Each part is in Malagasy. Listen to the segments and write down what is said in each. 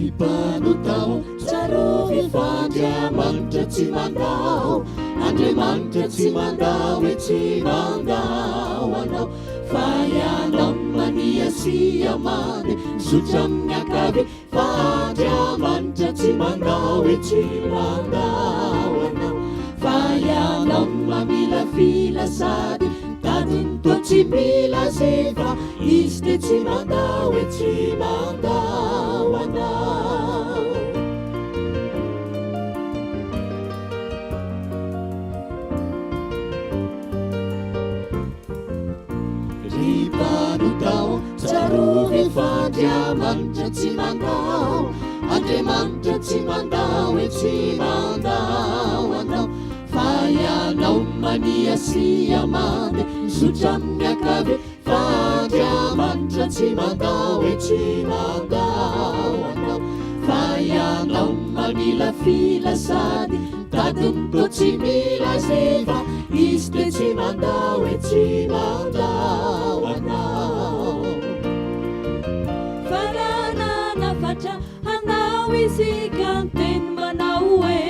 ripanotao tsarovy fandriamanitra tsy mandao andriamanitra tsy mandao hoe tsy mandao anao fa ianao maniasiamany misotra amin'ny akavy fandriamanitra tsy mandao hoe tsy mandao anao fa ianao mamila filasady tadiny toa tsy mila zefa izy te tsy mandao hoe tsy mandao anao ripanotao tsarovy fandriamanitra tsy mandao andriamanitra tsy mandao hoe tsy mandao anao fa ianao maniasiamany misotra amin'ny akavy fandriamanitra tsy mandao hoe tsy mandao anao fa ianao mamila filasady tadiny toa tsy mila zefa izy te tsy mandao hoe tsy mandao anao faranana fatra hanao izy ka ny teny manao hoe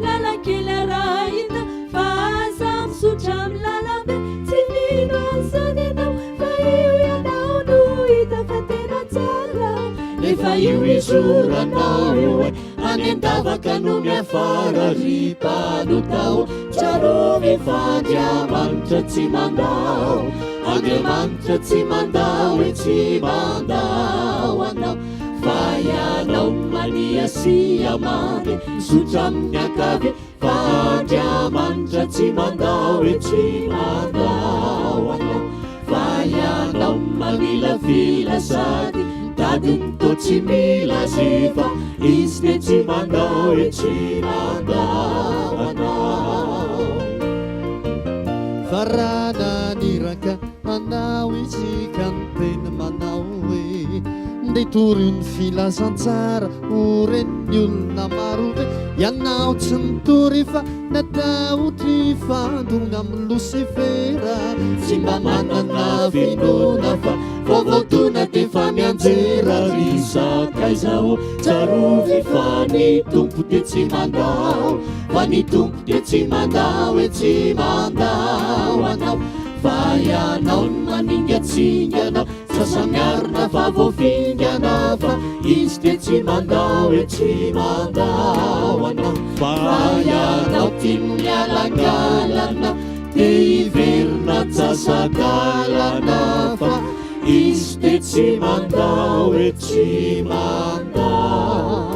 lalakely arahina fa aza misotra amin'ny lalambe tsy mino ansany anao fa io ianao no hita fa tena tsara nefa io izoranao hoe any andavaka no miafara ripanotao tsarovy fandriamanitra tsy mandao andriamanitra tsy mandao hoe tsy mandao anao fa ianao maniasiamany misotra amin'ny akavy fandriamanitra tsy mandao hoe tsy mandao anao fa ianao mamila filasady tadiny toa tsy mila zefa izy te tsy mandao hoe tsy mandao anao farananiraka manao izy ka ny teny manao hoe ndetory ny filazantsara oren'ny olona maro hoe ianao tsy nitory fa nataotry fandona amin'ny losefera tsy mba manana finoana fa vaovaotona dia fa mianjera ry sakaizao tsarovy fa ny tompo dia tsy mandao fa ny tompo dia tsy mandao hoe tsy mandao anao fa ianao ny maningatsinganao sasamiarina fa voafingana fa izy dia tsy mandao hoe tsy mandao anao fa ianao tia mialangalana dia hiverina tsasakalana fa izy dia tsy mandao hoe tsy mandao